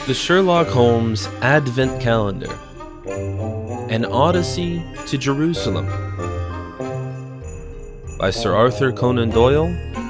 The Sherlock Holmes Advent Calendar. An Odyssey to Jerusalem. By Sir Arthur Conan Doyle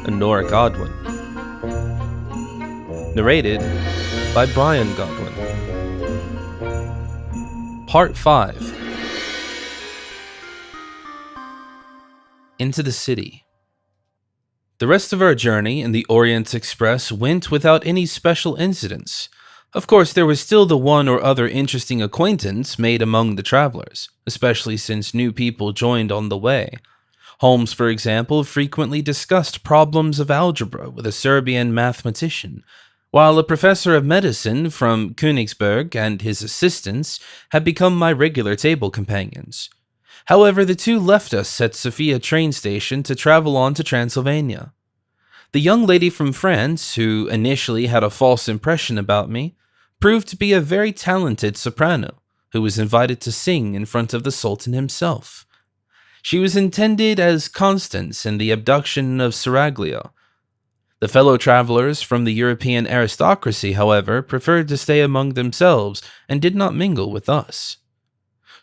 and Nora Godwin. Narrated by Bryan Godwin. Part 5. Into the city. The rest of our journey in the Orient Express went without any special incidents. Of course, there was still the one or other interesting acquaintance made among the travelers, especially since new people joined on the way. Holmes, for example, frequently discussed problems of algebra with a Serbian mathematician, while a professor of medicine from Königsberg and his assistants had become my regular table companions. However, the two left us at Sofia train station to travel on to Transylvania. The young lady from France, who initially had a false impression about me, proved to be a very talented soprano who was invited to sing in front of the Sultan himself. She was intended as Constance in the abduction of Seraglio. The fellow travelers from the European aristocracy, however, preferred to stay among themselves and did not mingle with us.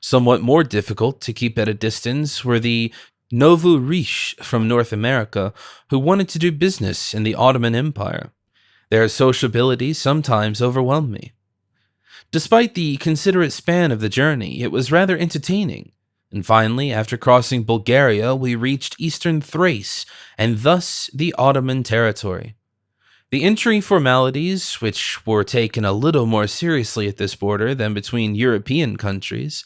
Somewhat more difficult to keep at a distance were the nouveaux riches from North America who wanted to do business in the Ottoman Empire. Their sociability sometimes overwhelmed me. Despite the considerate span of the journey, it was rather entertaining, and finally, after crossing Bulgaria, we reached eastern Thrace, and thus the Ottoman territory. The entry formalities, which were taken a little more seriously at this border than between European countries,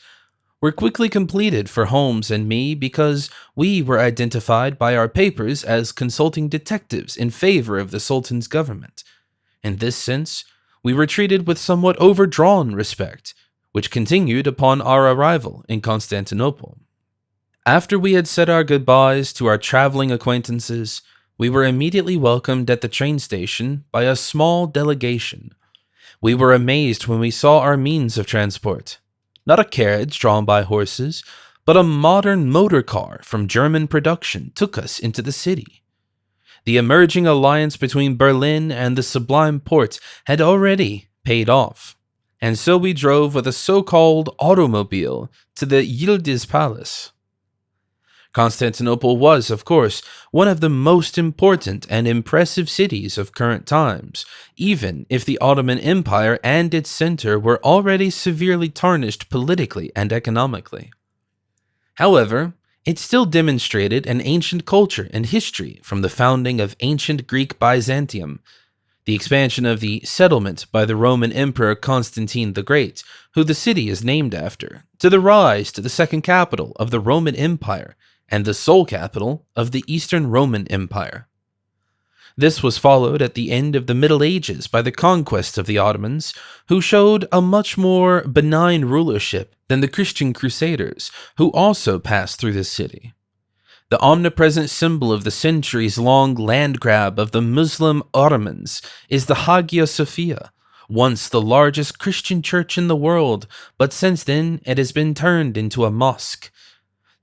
were quickly completed for Holmes and me because we were identified by our papers as consulting detectives in favor of the Sultan's government. In this sense, we were treated with somewhat overdrawn respect, which continued upon our arrival in Constantinople. After we had said our goodbyes to our traveling acquaintances, we were immediately welcomed at the train station by a small delegation. We were amazed when we saw our means of transport. Not a carriage drawn by horses, but a modern motor car from German production took us into the city. The emerging alliance between Berlin and the Sublime Porte had already paid off, and so we drove with a so-called automobile to the Yildiz Palace. Constantinople was, of course, one of the most important and impressive cities of current times, even if the Ottoman Empire and its center were already severely tarnished politically and economically. However, it still demonstrated an ancient culture and history from the founding of ancient Greek Byzantium, the expansion of the settlement by the Roman Emperor Constantine the Great, who the city is named after, to the rise to the second capital of the Roman Empire, and the sole capital of the Eastern Roman Empire. This was followed at the end of the Middle Ages by the conquest of the Ottomans, who showed a much more benign rulership than the Christian Crusaders, who also passed through this city. The omnipresent symbol of the centuries-long land grab of the Muslim Ottomans is the Hagia Sophia, once the largest Christian church in the world, but since then it has been turned into a mosque.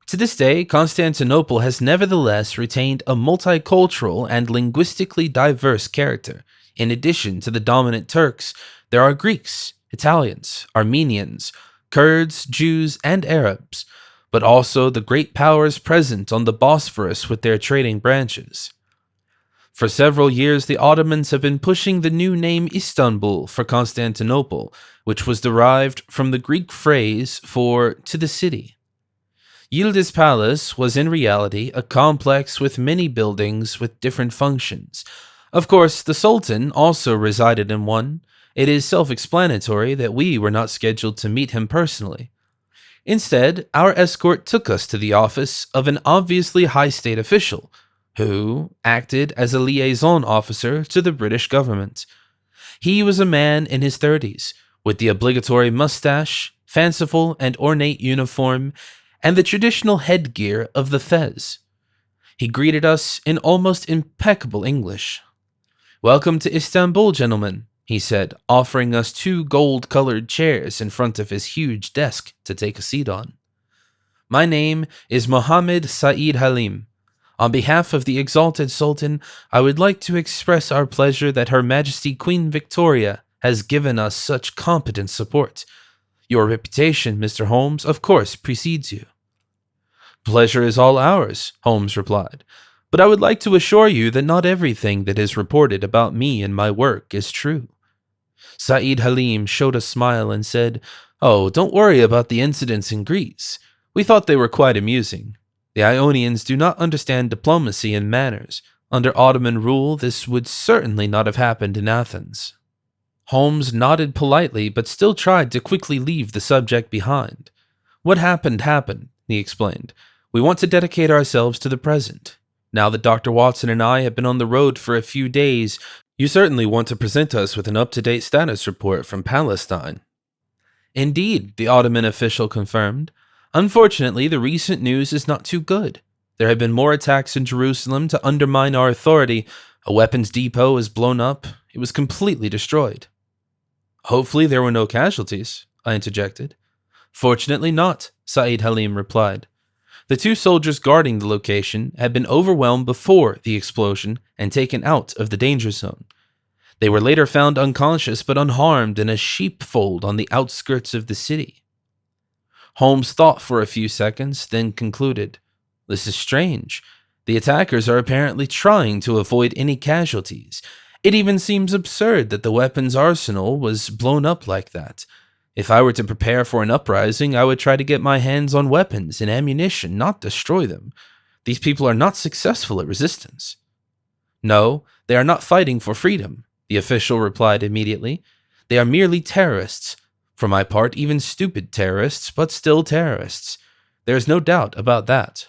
To this day, Constantinople has nevertheless retained a multicultural and linguistically diverse character. In addition to the dominant Turks, there are Greeks, Italians, Armenians, Kurds, Jews, and Arabs, but also the great powers present on the Bosphorus with their trading branches. For several years, the Ottomans have been pushing the new name Istanbul for Constantinople, which was derived from the Greek phrase for "to the city." Yildiz Palace was in reality a complex with many buildings with different functions. Of course, the Sultan also resided in one. It is self-explanatory that we were not scheduled to meet him personally. Instead, our escort took us to the office of an obviously high state official, who acted as a liaison officer to the British government. He was a man in his 30s, with the obligatory mustache, fanciful and ornate uniform, and the traditional headgear of the fez. He greeted us in almost impeccable English. "Welcome to Istanbul, gentlemen," he said, offering us 2 gold-colored chairs in front of his huge desk to take a seat on. "My name is Mohammed Saeed Halim. On behalf of the exalted Sultan, I would like to express our pleasure that Her Majesty Queen Victoria has given us such competent support. Your reputation, Mr. Holmes, of course precedes you. Pleasure is all ours, Holmes replied. But I would like to assure you that not everything that is reported about me and my work is true. Saeed Halim showed a smile and said, "Oh, don't worry about the incidents in Greece. We thought they were quite amusing. The Ionians do not understand diplomacy and manners. Under Ottoman rule, this would certainly not have happened in Athens." Holmes nodded politely, but still tried to quickly leave the subject behind. "What happened happened," he explained. "We want to dedicate ourselves to the present. Now that Dr. Watson and I have been on the road for a few days, you certainly want to present us with an up-to-date status report from Palestine." "Indeed," the Ottoman official confirmed. "Unfortunately, the recent news is not too good. There have been more attacks in Jerusalem to undermine our authority. A weapons depot was blown up. It was completely destroyed." "Hopefully there were no casualties," I interjected. "Fortunately not," Saeed Halim replied. The two soldiers guarding the location had been overwhelmed before the explosion and taken out of the danger zone. They were later found unconscious but unharmed in a sheepfold on the outskirts of the city. Holmes thought for a few seconds, then concluded, "This is strange. The attackers are apparently trying to avoid any casualties. It even seems absurd that the weapons arsenal was blown up like that. If I were to prepare for an uprising, I would try to get my hands on weapons and ammunition, not destroy them. These people are not successful at resistance." "No, they are not fighting for freedom," the official replied immediately. "They are merely terrorists. For my part, even stupid terrorists, but still terrorists. There is no doubt about that."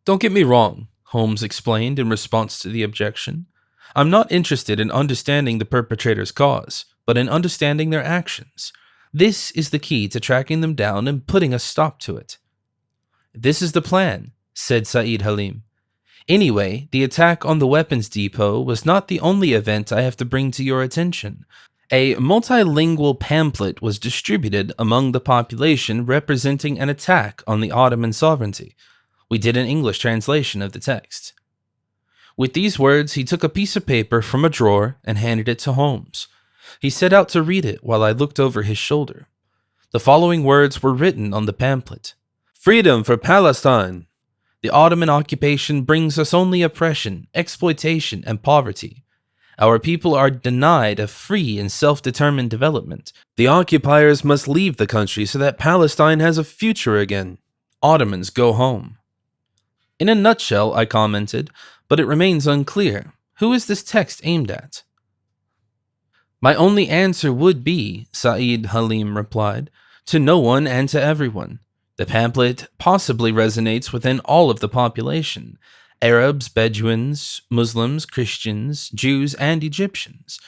"Don't get me wrong," Holmes explained in response to the objection. "I'm not interested in understanding the perpetrator's cause, but in understanding their actions. This is the key to tracking them down and putting a stop to it." "This is the plan," said Saeed Halim. "Anyway, the attack on the weapons depot was not the only event I have to bring to your attention. A multilingual pamphlet was distributed among the population representing an attack on the Ottoman sovereignty. We did an English translation of the text." With these words, he took a piece of paper from a drawer and handed it to Holmes. He set out to read it while I looked over his shoulder. The following words were written on the pamphlet. "Freedom for Palestine! The Ottoman occupation brings us only oppression, exploitation, and poverty. Our people are denied a free and self-determined development. The occupiers must leave the country so that Palestine has a future again. Ottomans go home." "In a nutshell," I commented, "but it remains unclear. Who is this text aimed at?" "My only answer would be," Saeed Halim replied, "to no one and to everyone. The pamphlet possibly resonates within all of the population: Arabs, Bedouins, Muslims, Christians, Jews, and Egyptians.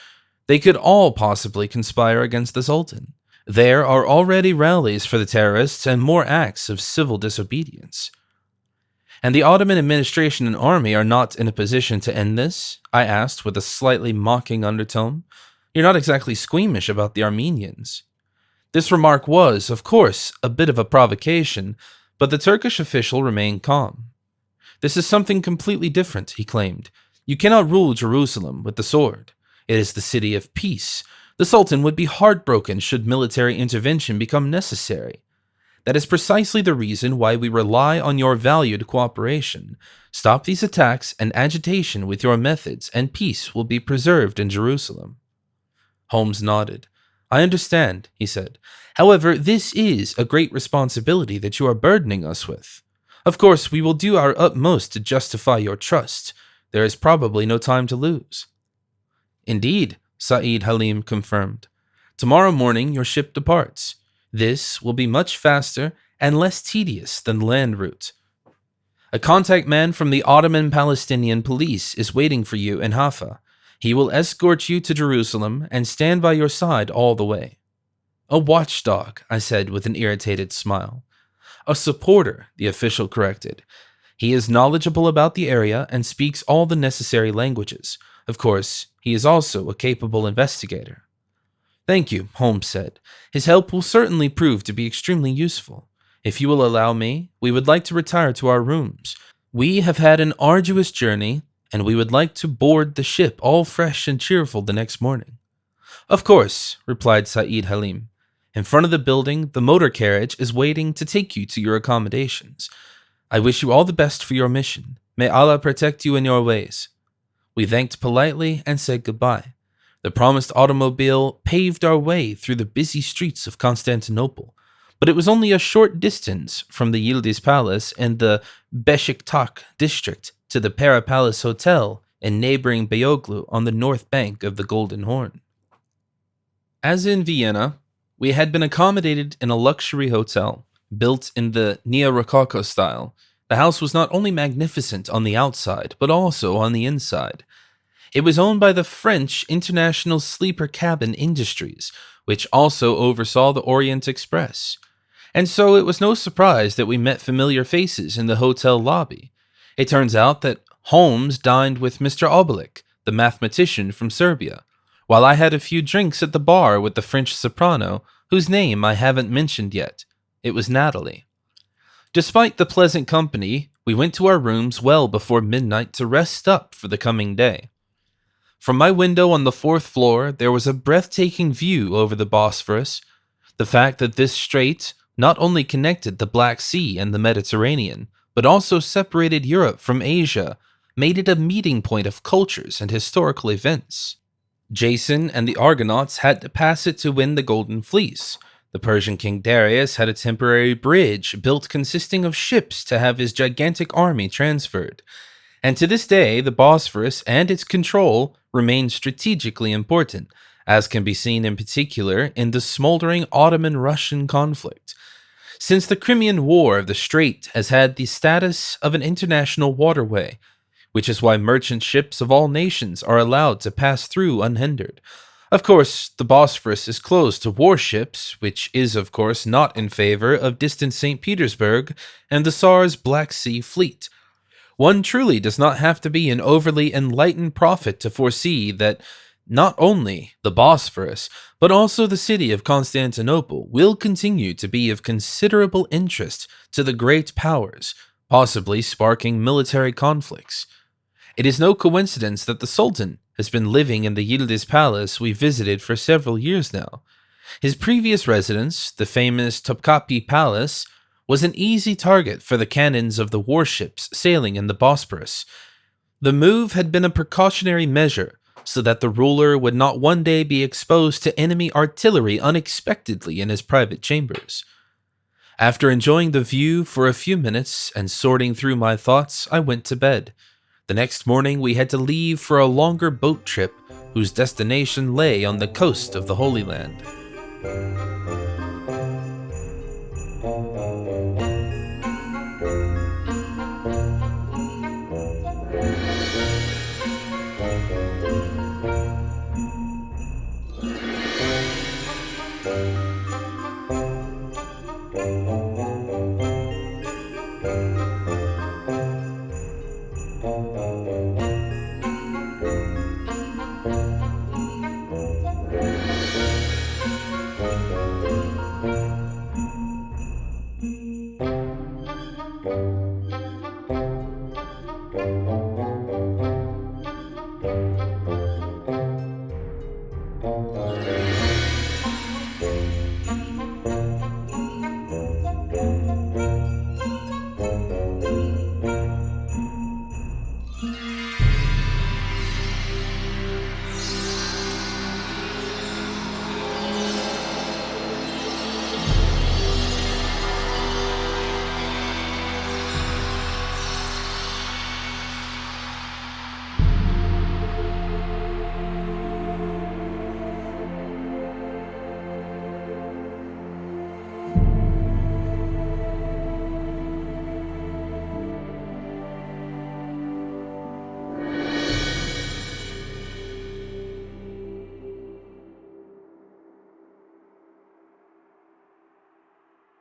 They could all possibly conspire against the Sultan. There are already rallies for the terrorists and more acts of civil disobedience." "And the Ottoman administration and army are not in a position to end this?" I asked with a slightly mocking undertone. "You're not exactly squeamish about the Armenians." This remark was, of course, a bit of a provocation, but the Turkish official remained calm. "This is something completely different," he claimed. "You cannot rule Jerusalem with the sword. It is the city of peace. The Sultan would be heartbroken should military intervention become necessary. That is precisely the reason why we rely on your valued cooperation. Stop these attacks and agitation with your methods, and peace will be preserved in Jerusalem." Holmes nodded. "I understand," he said. "However, this is a great responsibility that you are burdening us with. Of course, we will do our utmost to justify your trust. There is probably no time to lose." "Indeed," Saeed Halim confirmed. "Tomorrow morning your ship departs. This will be much faster and less tedious than the land route. A contact man from the Ottoman Palestinian police is waiting for you in Haifa. He will escort you to Jerusalem and stand by your side all the way." "A watchdog," I said with an irritated smile. "A supporter," the official corrected. "He is knowledgeable about the area and speaks all the necessary languages. Of course, he is also a capable investigator." "Thank you," Holmes said. "His help will certainly prove to be extremely useful. If you will allow me, we would like to retire to our rooms. We have had an arduous journey, and we would like to board the ship all fresh and cheerful the next morning." "Of course," replied Saeed Halim. "In front of the building, the motor carriage is waiting to take you to your accommodations. I wish you all the best for your mission. May Allah protect you in your ways." We thanked politely and said goodbye. The promised automobile paved our way through the busy streets of Constantinople, but it was only a short distance from the Yildiz Palace and the Beşiktaş district to the Para Palace Hotel in neighboring Beyoğlu on the north bank of the Golden Horn. As in Vienna, we had been accommodated in a luxury hotel, built in the Neo-Rococo style. The house was not only magnificent on the outside, but also on the inside. It was owned by the French International Sleeper Cabin Industries, which also oversaw the Orient Express. And so it was no surprise that we met familiar faces in the hotel lobby. It turns out that Holmes dined with Mr. Obelik, the mathematician from Serbia, while I had a few drinks at the bar with the French soprano, whose name I haven't mentioned yet. It was Natalie. Despite the pleasant company, we went to our rooms well before midnight to rest up for the coming day. From my window on the fourth floor, there was a breathtaking view over the Bosphorus. The fact that this strait not only connected the Black Sea and the Mediterranean, but also separated Europe from Asia, made it a meeting point of cultures and historical events. Jason and the Argonauts had to pass it to win the Golden Fleece. The Persian king Darius had a temporary bridge built consisting of ships to have his gigantic army transferred. And to this day, the Bosphorus and its control remain strategically important, as can be seen in particular in the smoldering Ottoman-Russian conflict. Since the Crimean War, the strait has had the status of an international waterway, which is why merchant ships of all nations are allowed to pass through unhindered. Of course, the Bosphorus is closed to warships, which is, of course, not in favor of distant St. Petersburg and the Tsar's Black Sea Fleet. One truly does not have to be an overly enlightened prophet to foresee that not only the Bosphorus, but also the city of Constantinople will continue to be of considerable interest to the great powers, possibly sparking military conflicts. It is no coincidence that the Sultan has been living in the Yildiz Palace we visited for several years now. His previous residence, the famous Topkapi Palace, was an easy target for the cannons of the warships sailing in the Bosporus. The move had been a precautionary measure so that the ruler would not one day be exposed to enemy artillery unexpectedly in his private chambers. After enjoying the view for a few minutes and sorting through my thoughts, I went to bed. The next morning we had to leave for a longer boat trip whose destination lay on the coast of the Holy Land.